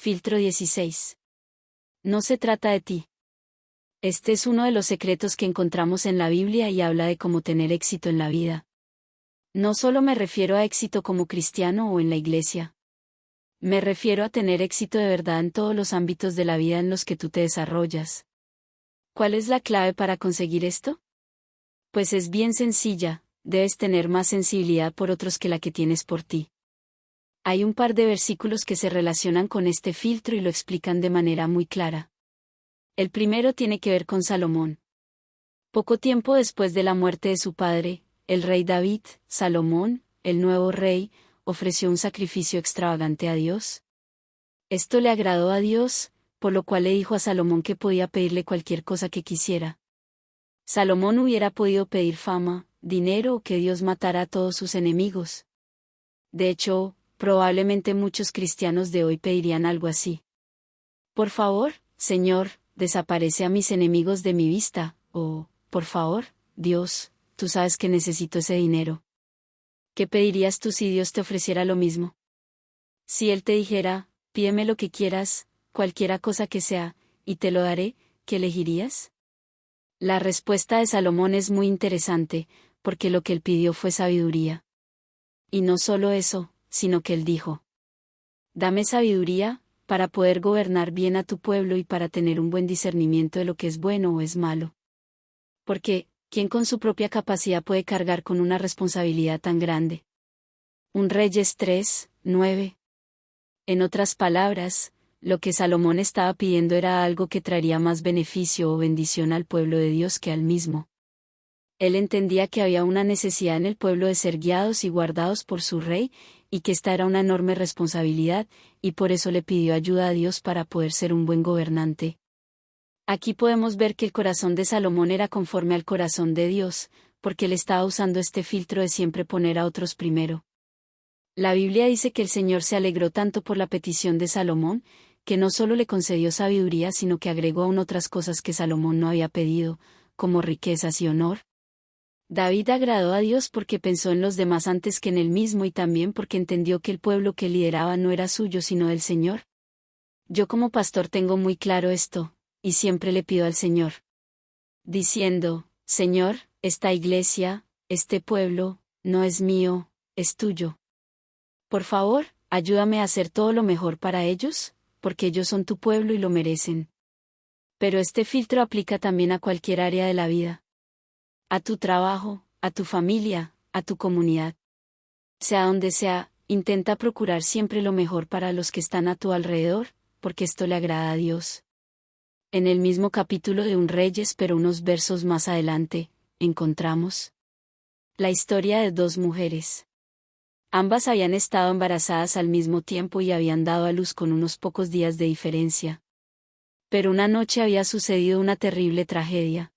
Filtro 16. No se trata de ti. Este es uno de los secretos que encontramos en la Biblia y habla de cómo tener éxito en la vida. No solo me refiero a éxito como cristiano o en la iglesia. Me refiero a tener éxito de verdad en todos los ámbitos de la vida en los que tú te desarrollas. ¿Cuál es la clave para conseguir esto? Pues es bien sencilla, debes tener más sensibilidad por otros que la que tienes por ti. Hay un par de versículos que se relacionan con este filtro y lo explican de manera muy clara. El primero tiene que ver con Salomón. Poco tiempo después de la muerte de su padre, el rey David, Salomón, el nuevo rey, ofreció un sacrificio extravagante a Dios. Esto le agradó a Dios, por lo cual le dijo a Salomón que podía pedirle cualquier cosa que quisiera. Salomón hubiera podido pedir fama, dinero o que Dios matara a todos sus enemigos. De hecho, probablemente muchos cristianos de hoy pedirían algo así. Por favor, Señor, desaparece a mis enemigos de mi vista, o, por favor, Dios, tú sabes que necesito ese dinero. ¿Qué pedirías tú si Dios te ofreciera lo mismo? Si Él te dijera, pídeme lo que quieras, cualquiera cosa que sea, y te lo daré, ¿qué elegirías? La respuesta de Salomón es muy interesante, porque lo que él pidió fue sabiduría. Y no solo eso, sino que él dijo: dame sabiduría, para poder gobernar bien a tu pueblo y para tener un buen discernimiento de lo que es bueno o es malo. Porque, ¿quién con su propia capacidad puede cargar con una responsabilidad tan grande? Un Reyes 3:9. En otras palabras, lo que Salomón estaba pidiendo era algo que traería más beneficio o bendición al pueblo de Dios que al mismo. Él entendía que había una necesidad en el pueblo de ser guiados y guardados por su rey, y que esta era una enorme responsabilidad, y por eso le pidió ayuda a Dios para poder ser un buen gobernante. Aquí podemos ver que el corazón de Salomón era conforme al corazón de Dios, porque él estaba usando este filtro de siempre poner a otros primero. La Biblia dice que el Señor se alegró tanto por la petición de Salomón, que no solo le concedió sabiduría sino que agregó aún otras cosas que Salomón no había pedido, como riquezas y honor. David agradó a Dios porque pensó en los demás antes que en él mismo y también porque entendió que el pueblo que lideraba no era suyo sino del Señor. Yo como pastor tengo muy claro esto, y siempre le pido al Señor, diciendo: Señor, esta iglesia, este pueblo, no es mío, es tuyo. Por favor, ayúdame a hacer todo lo mejor para ellos, porque ellos son tu pueblo y lo merecen. Pero este filtro aplica también a cualquier área de la vida. A tu trabajo, a tu familia, a tu comunidad. Sea donde sea, intenta procurar siempre lo mejor para los que están a tu alrededor, porque esto le agrada a Dios. En el mismo capítulo de un Reyes, pero unos versos más adelante, encontramos la historia de dos mujeres. Ambas habían estado embarazadas al mismo tiempo y habían dado a luz con unos pocos días de diferencia. Pero una noche había sucedido una terrible tragedia.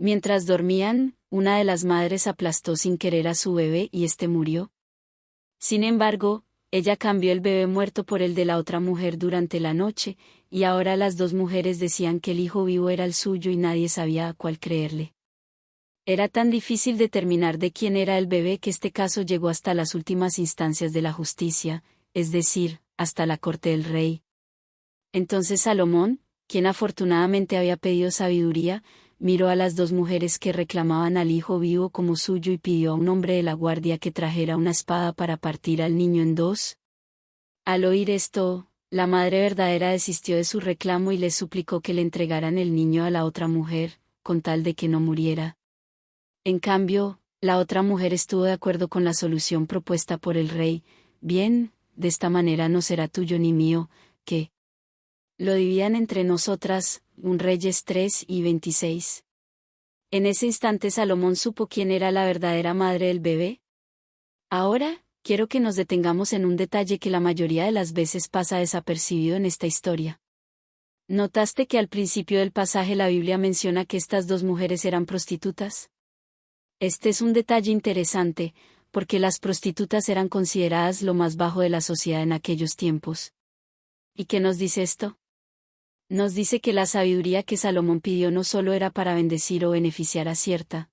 Mientras dormían, una de las madres aplastó sin querer a su bebé y éste murió. Sin embargo, ella cambió el bebé muerto por el de la otra mujer durante la noche, y ahora las dos mujeres decían que el hijo vivo era el suyo y nadie sabía a cuál creerle. Era tan difícil determinar de quién era el bebé que este caso llegó hasta las últimas instancias de la justicia, es decir, hasta la corte del rey. Entonces Salomón, quien afortunadamente había pedido sabiduría, miró a las dos mujeres que reclamaban al hijo vivo como suyo y pidió a un hombre de la guardia que trajera una espada para partir al niño en dos. Al oír esto, la madre verdadera desistió de su reclamo y les suplicó que le entregaran el niño a la otra mujer, con tal de que no muriera. En cambio, la otra mujer estuvo de acuerdo con la solución propuesta por el rey: bien, de esta manera no será tuyo ni mío, que lo dividan entre nosotras. Un Reyes 3:26. En ese instante Salomón supo quién era la verdadera madre del bebé. Ahora, quiero que nos detengamos en un detalle que la mayoría de las veces pasa desapercibido en esta historia. ¿Notaste que al principio del pasaje la Biblia menciona que estas dos mujeres eran prostitutas? Este es un detalle interesante, porque las prostitutas eran consideradas lo más bajo de la sociedad en aquellos tiempos. ¿Y qué nos dice esto? Nos dice que la sabiduría que Salomón pidió no solo era para bendecir o beneficiar a cierta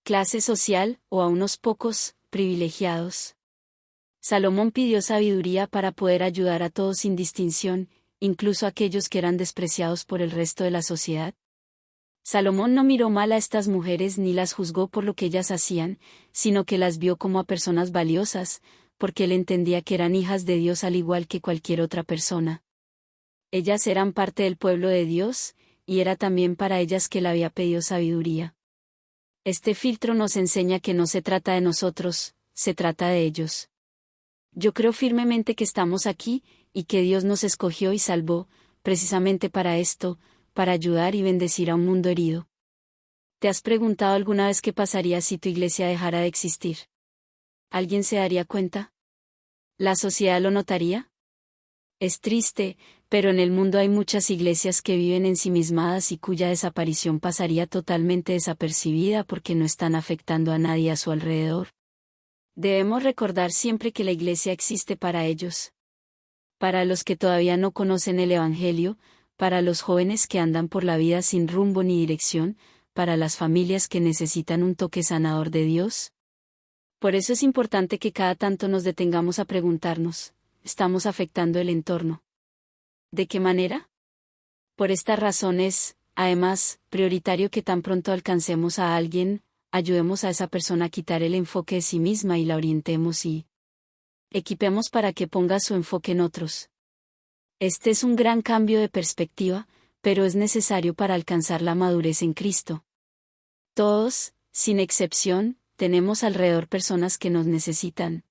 clase social, o a unos pocos privilegiados, Salomón pidió sabiduría para poder ayudar a todos sin distinción, incluso a aquellos que eran despreciados por el resto de la sociedad. Salomón no miró mal a estas mujeres ni las juzgó por lo que ellas hacían, sino que las vio como a personas valiosas, porque él entendía que eran hijas de Dios al igual que cualquier otra persona. Ellas eran parte del pueblo de Dios, y era también para ellas que él había pedido sabiduría. Este filtro nos enseña que no se trata de nosotros, se trata de ellos. Yo creo firmemente que estamos aquí, y que Dios nos escogió y salvó, precisamente para esto, para ayudar y bendecir a un mundo herido. ¿Te has preguntado alguna vez qué pasaría si tu iglesia dejara de existir? ¿Alguien se daría cuenta? ¿La sociedad lo notaría? Es triste, pero en el mundo hay muchas iglesias que viven ensimismadas y cuya desaparición pasaría totalmente desapercibida porque no están afectando a nadie a su alrededor. Debemos recordar siempre que la iglesia existe para ellos. Para los que todavía no conocen el Evangelio, para los jóvenes que andan por la vida sin rumbo ni dirección, para las familias que necesitan un toque sanador de Dios. Por eso es importante que cada tanto nos detengamos a preguntarnos, ¿estamos afectando el entorno? ¿De qué manera? Por esta razón es, además, prioritario que tan pronto alcancemos a alguien, ayudemos a esa persona a quitar el enfoque de sí misma y la orientemos y equipemos para que ponga su enfoque en otros. Este es un gran cambio de perspectiva, pero es necesario para alcanzar la madurez en Cristo. Todos, sin excepción, tenemos alrededor personas que nos necesitan,